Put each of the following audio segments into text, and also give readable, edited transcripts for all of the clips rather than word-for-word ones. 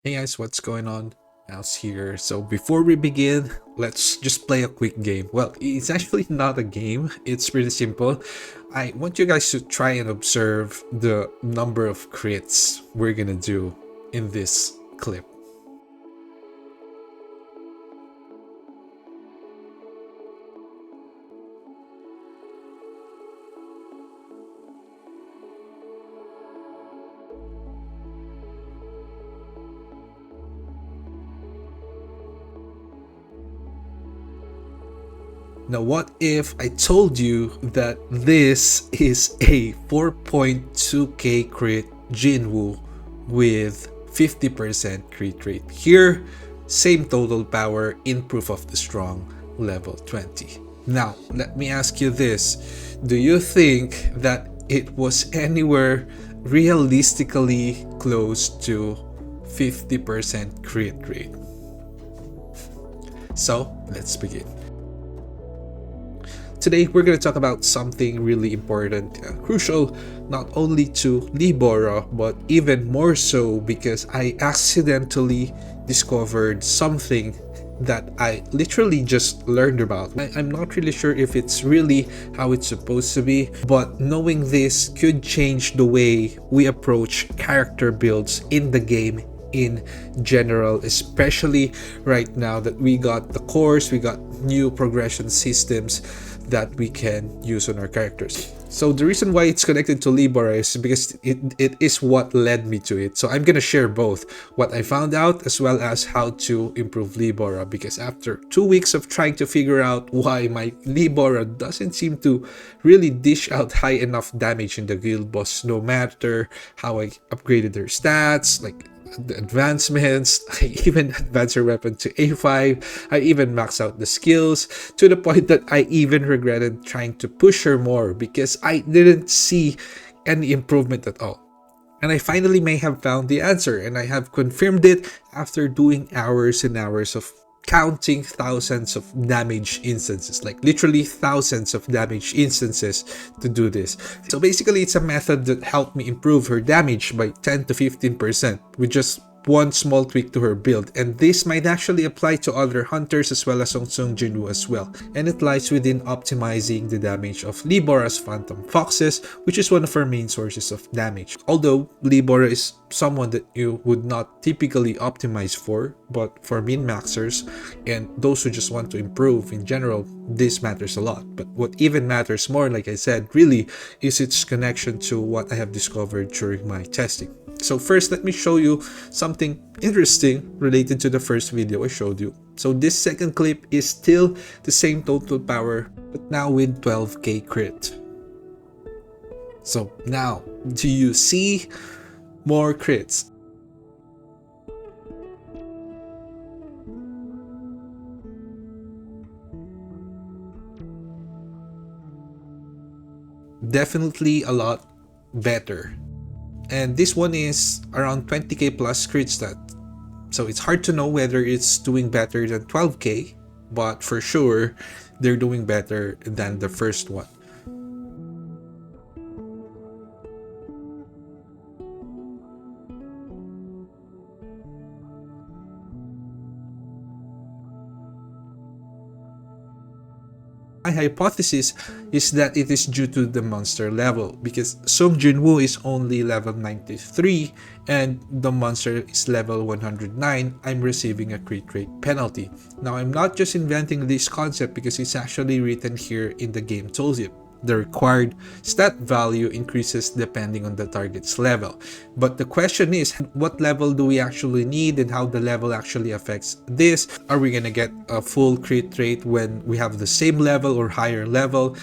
Hey guys, what's going on? Mouse here. So before we begin, let's just play a quick game. Well, it's actually not a game. It's pretty simple. I want you guys to try and observe the number of crits we're gonna do in this clip. Now, what if I told you that this is a 4.2k crit Jinwoo with 50% crit rate? Here, same total power in Proof of the Strong level 20. Now, let me ask you this. Do you think that it was anywhere realistically close to 50% crit rate? So, let's begin. Today, we're going to talk about something really important and crucial, not only to Bora, but even more so because I accidentally discovered something that I literally just learned about. I'm not really sure if it's really how it's supposed to be, but knowing this could change the way we approach character builds in the game in general, especially right now that we got the cores, we got new progression systems that we can use on our characters. So the reason why it's connected to Libora is because it is what led me to it. So I'm gonna share both what I found out as well as how to improve Libora, because after 2 weeks of trying to figure out why my Libora doesn't seem to really dish out high enough damage in the guild boss, no matter how I upgraded their stats, like the advancements, I even advanced her weapon to A5, I even maxed out the skills, to the point that I even regretted trying to push her more because I didn't see any improvement at all. And I finally may have found the answer, and I have confirmed it after doing hours and hours of counting thousands of damage instances, like literally thousands of damage instances to do this. So basically, it's a method that helped me improve her damage by 10 to 15% with just one small tweak to her build, and this might actually apply to other hunters as well as Sung Jinwoo as well, and it lies within optimizing the damage of Libora's Phantom Foxes, which is one of her main sources of damage. Although Libora is someone that you would not typically optimize for, but for min-maxers and those who just want to improve in general, this matters a lot. But what even matters more, like I said, really is its connection to what I have discovered during my testing. So first, let me show you something interesting related to the first video I showed you. So this second clip is still the same total power, but now with 12k crit. So now, do you see more crits? Definitely a lot better. And this one is around 20k plus crit stat. So it's hard to know whether it's doing better than 12k, but for sure, they're doing better than the first one. My hypothesis is that it is due to the monster level, because Sung Jinwoo is only level 93 and the monster is level 109. I'm receiving a crit rate penalty. Now, I'm not just inventing this concept because it's actually written here in the game tooltip. The required stat value increases depending on the target's level. But the question is, what level do we actually need and how the level actually affects this? Are we gonna get a full crit rate when we have the same level or higher level?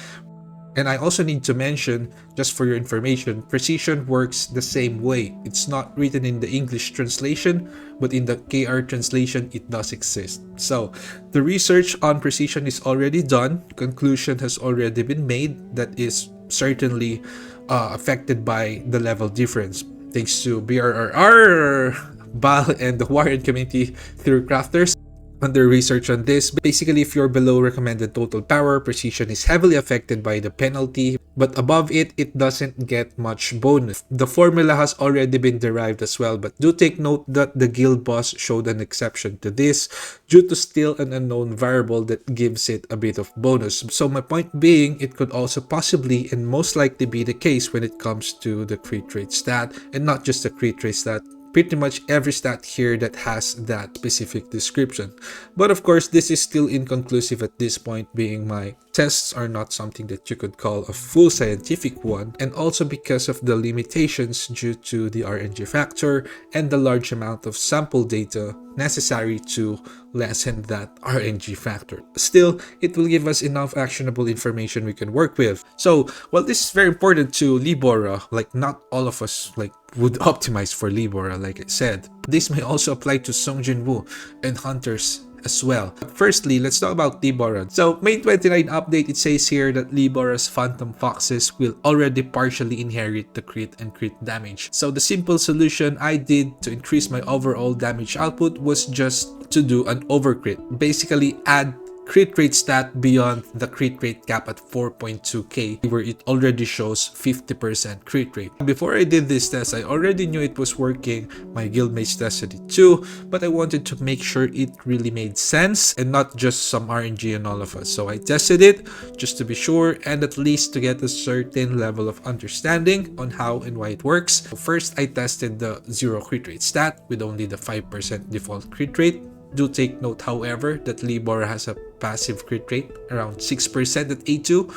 And I also need to mention, just for your information, precision works the same way. It's not written in the English translation, but in the KR translation, it does exist. So the research on precision is already done. Conclusion has already been made that is certainly affected by the level difference. Thanks to BRRR, BAL, and the Warrior community through crafters. under research on this. Basically, if you're below recommended total power, precision is heavily affected by the penalty, but above it, it doesn't get much bonus. The formula has already been derived as well, but do take note that the guild boss showed an exception to this due to still an unknown variable that gives it a bit of bonus. So my point being, it could also possibly and most likely be the case when it comes to the crit rate stat, and not just the crit rate stat, pretty much every stat here that has that specific description. But of course, this is still inconclusive at this point, being my tests are not something that you could call a full scientific one, and also because of the limitations due to the RNG factor and the large amount of sample data necessary to lessen that RNG factor. Still, it will give us enough actionable information we can work with. So, while this is very important to Bora, like not all of us would optimize for Bora, like I said. This may also apply to Song Jinwoo and Hunters as well. But firstly, let's talk about Bora. So, May 29 update, it says here that Bora's Phantom Foxes will already partially inherit the crit and crit damage. So the simple solution I did to increase my overall damage output was just to do an overcrit. Basically, add crit rate stat beyond the crit rate cap at 4.2k, where it already shows 50% crit rate. Before I did this test, I already knew it was working. My guildmates tested it too, but I wanted to make sure it really made sense and not just some RNG on all of us. So I tested it just to be sure and at least to get a certain level of understanding on how and why it works. So first, I tested the 0 crit rate stat with only the 5% default crit rate. Do take note, however, that Bora has a passive crit rate around 6% at A2.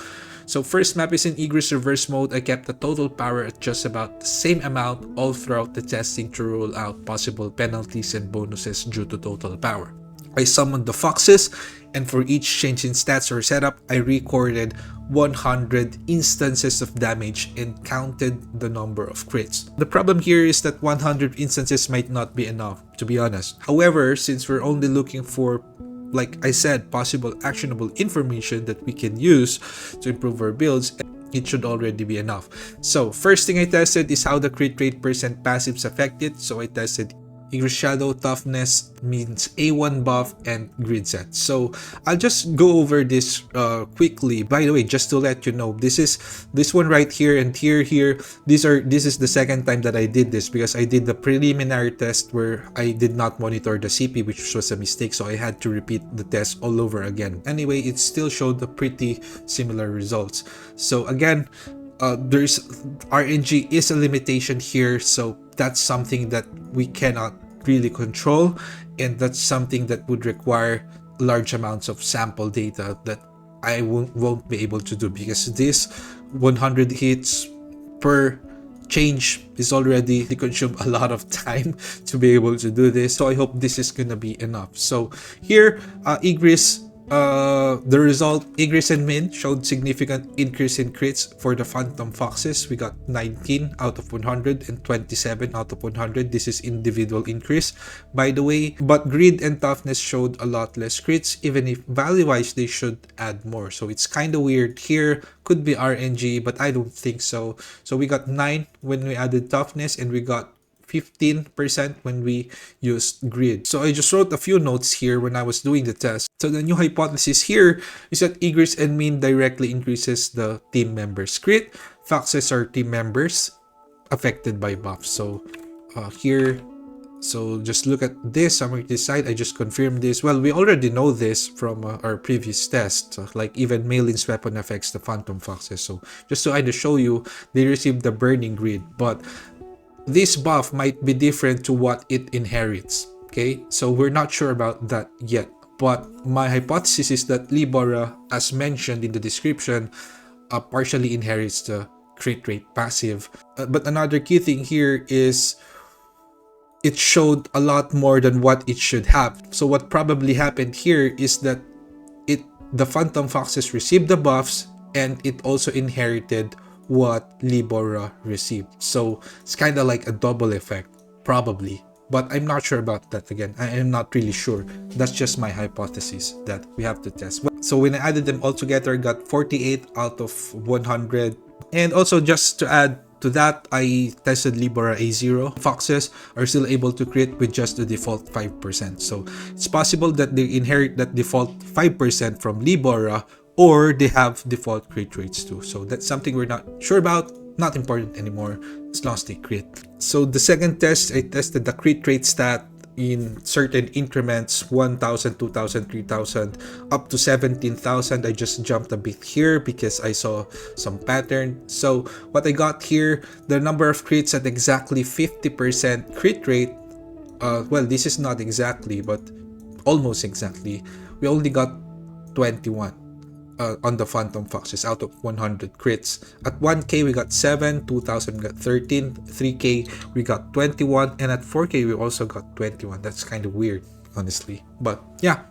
So first map is in Igris reverse mode. I kept the total power at just about the same amount all throughout the testing to rule out possible penalties and bonuses due to total power. I summoned the foxes, and for each change in stats or setup, I recorded 100 instances of damage and counted the number of crits. The problem here is that 100 instances might not be enough, to be honest. However, since we're only looking for, like I said, possible actionable information that we can use to improve our builds, it should already be enough. So first thing I tested is how the crit rate percent passives affected. So I tested Igris Shadow, Toughness, means A1 buff, and grid set. So I'll just go over this quickly. By the way, just to let you know, this one right here and here. This is the second time that I did this, because I did the preliminary test where I did not monitor the CP, which was a mistake, so I had to repeat the test all over again. Anyway, it still showed the pretty similar results. So again, there's RNG is a limitation here, so that's something that we cannot really control, and that's something that would require large amounts of sample data that I won't be able to do, because this 100 hits per change is already consume a lot of time to be able to do this. So I hope this is gonna be enough. So here, Igris, the result, Igris and Min showed significant increase in crits for the Phantom Foxes. We got 19 out of 100 and 27 out of 100. This is individual increase, by the way. But Greed and Toughness showed a lot less crits, even if value-wise they should add more. So it's kind of weird here. Could be RNG, but I don't think so. So we got 9 when we added Toughness, and we got 15% when we used grid. So I just wrote a few notes here when I was doing the test. So the new hypothesis here is that Igris and Min directly increases the team members' crit. Foxes are team members affected by buffs. So here, so just look at this summary side. I just confirmed this. Well, we already know this from our previous test. Like even Malin's weapon affects the Phantom Foxes. So just to either show you, they received the burning grid, but this buff might be different to what it inherits. Okay, so we're not sure about that yet. But my hypothesis is that Bora, as mentioned in the description, partially inherits the crit rate passive. But another key thing here is it showed a lot more than what it should have. So what probably happened here is that the Phantom Foxes received the buffs, and it also inherited what Bora received. So it's kind of like a double effect, probably. But I'm not sure about that. Again, I am not really sure. That's just my hypothesis that we have to test. So when I added them all together, I got 48 out of 100. And also just to add, to that, I tested Libora A0. Foxes are still able to crit with just the default 5%. So it's possible that they inherit that default 5% from Libora, or they have default crit rates too. So that's something we're not sure about. Not important anymore as long as they crit. So the second test, I tested the crit rate stat in certain increments, 1,000, 2,000, 3,000, up to 17,000. I just jumped a bit here because I saw some pattern. So what I got here, the number of crits at exactly 50% crit rate, well, this is not exactly, but almost exactly. We only got 21 on the Phantom Foxes out of 100 crits. At 1k we got 7, 2000 we got 13, 3k we got 21, and at 4k we also got 21. That's kind of weird, honestly, but yeah.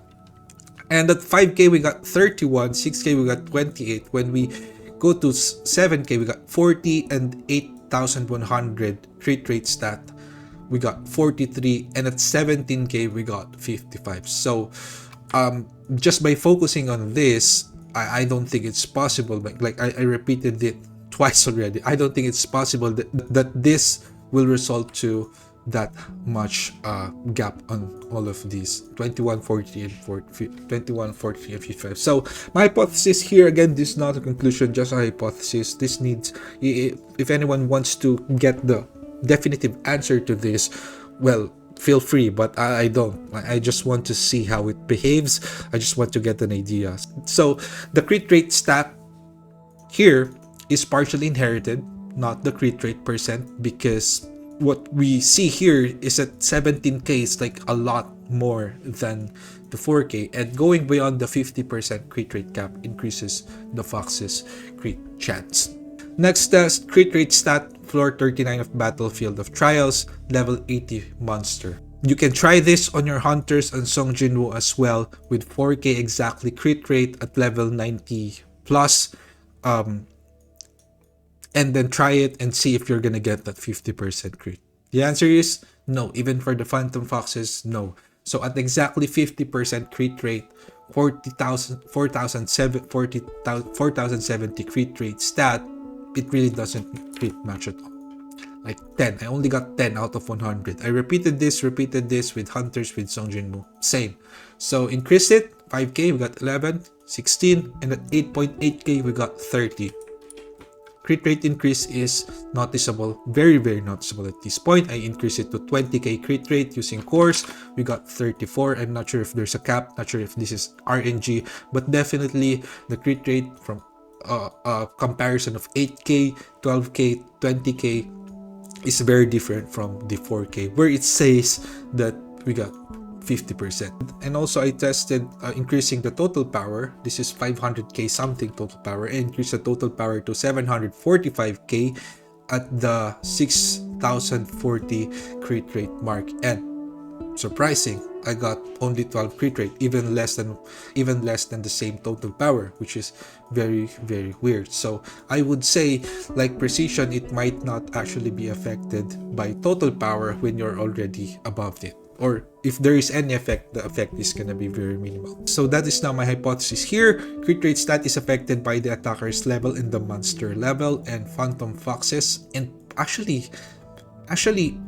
And at 5k we got 31, 6k we got 28. When we go to 7k we got 40, and 8100 crit rate stat we got 43, and at 17k we got 55. So just by focusing on this, I don't think it's possible. Like I repeated it twice already. I don't think it's possible that this will result to that much gap on all of these 21, 40, and 40, 21, 40, and 55. So my hypothesis here, again, this is not a conclusion, just a hypothesis. This needs, if anyone wants to get the definitive answer to this, well, feel free, but I don't. I just want to see how it behaves. I just want to get an idea. So the crit rate stat here is partially inherited, not the crit rate percent, because what we see here is at 17k is like a lot more than the 4k, and going beyond the 50% crit rate cap increases the Fox's crit chance. Next test, crit rate stat, floor 39 of Battlefield of Trials, level 80 monster. You can try this on your Hunters and Song Jinwoo as well, with 4k exactly crit rate at level 90 plus, and then try it and see if you're gonna get that 50% crit. The answer is no. Even for the Phantom Foxes, no. So at exactly 50% crit rate, 4,070 crit rate stat, it really doesn't crit much at all. Like 10. I only got 10 out of 100. I repeated this with Hunters, with Song Jinwoo. Same. So increase it. 5k, we got 11, 16, and at 8.8k, we got 30. Crit rate increase is noticeable, very, very noticeable at this point. I increased it to 20k crit rate using cores. We got 34. I'm not sure if there's a cap, not sure if this is RNG, but definitely the crit rate from comparison of 8k, 12k, 20k is very different from the 4k, where it says that we got 50%. And also I tested increasing the total power. This is 500k something total power. I increased the total power to 745k at the 6040 crit rate mark, and surprising, I got only 12 crit rate, even less than the same total power, which is very, very weird. So I would say, like precision, it might not actually be affected by total power when you're already above it, or if there is any effect, the effect is gonna be very minimal. So that is now my hypothesis here. Crit rate stat is affected by the attacker's level and the monster level, and Phantom Foxes, and actually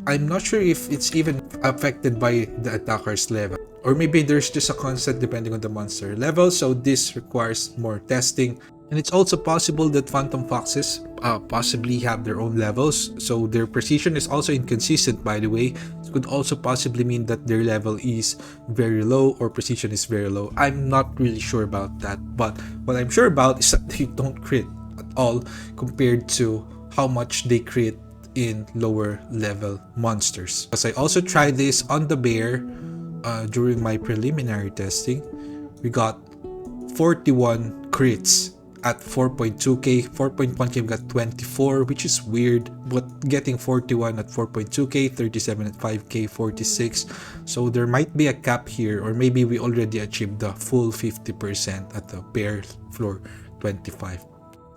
I'm not sure if it's even affected by the attacker's level, or maybe there's just a constant depending on the monster level. So this requires more testing. And it's also possible that Phantom Foxes possibly have their own levels, so their precision is also inconsistent, by the way. It could also possibly mean that their level is very low or precision is very low. I'm not really sure about that, but what I'm sure about is that they don't crit at all compared to how much they crit in lower level monsters. Because I also tried this on the bear during my preliminary testing. We got 41 crits at 4.2k, 4.1k we got 24, which is weird, but getting 41 at 4.2k, 37 at 5k, 46. So there might be a cap here, or maybe we already achieved the full 50% at the bear floor 25.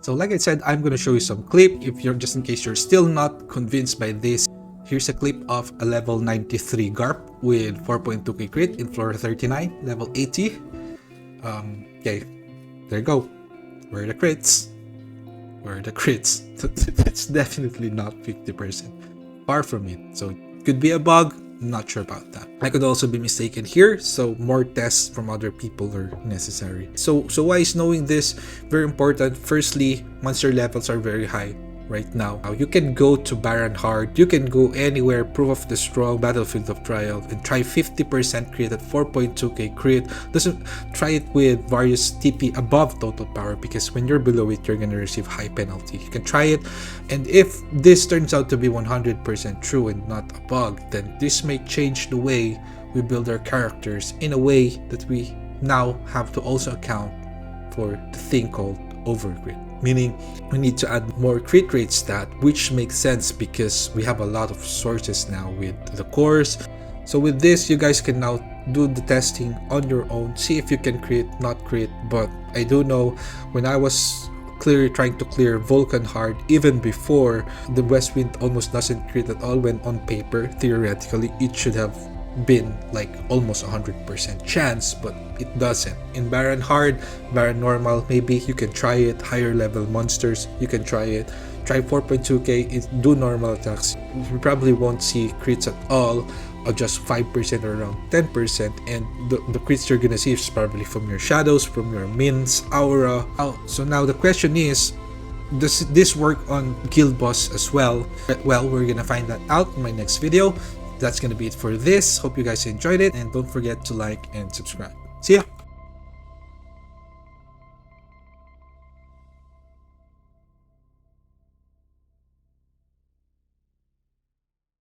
So like I said, I'm gonna show you some clip. If you're, just in case you're still not convinced by this, here's a clip of a level 93 Garp with 4.2k crit in floor 39, level 80. Okay, there you go. Where are the crits? or the crits. It's definitely not 50%. Far from it. So it could be a bug. Not sure about that. I could also be mistaken here, so more tests from other people are necessary. So why is knowing this very important? Firstly, monster levels are very high right now. You can go to Baron Hard, you can go anywhere, Proof of the Strong, Battlefield of Trial, and try 50% crit at 4.2k crit. Doesn't try it with various TP above total power, because when you're below it, you're gonna receive high penalty. You can try it, and if this turns out to be 100% true and not a bug, then this may change the way we build our characters in a way that we now have to also account for the thing called Overcrit. Meaning we need to add more crit rate stat, which makes sense because we have a lot of sources now with the cores. So with this, you guys can now do the testing on your own, see if you can crit, not crit. But I do know when I was trying to clear Vulcan Hard, even before, the Westwind almost doesn't crit at all, when on paper, theoretically, it should have been like almost 100% chance, but it doesn't. In Baron Hard, Baron Normal, maybe you can try it. Higher level monsters, you can try it. Try 4.2k, do normal attacks. You probably won't see crits at all, or just 5% or around 10%, and the crits you're gonna see is probably from your shadows, from your mins, aura. So now the question is, does this work on guild boss as well? Well, we're gonna find that out in my next video. That's gonna be it for this. Hope you guys enjoyed it, and don't forget to like and subscribe. See ya!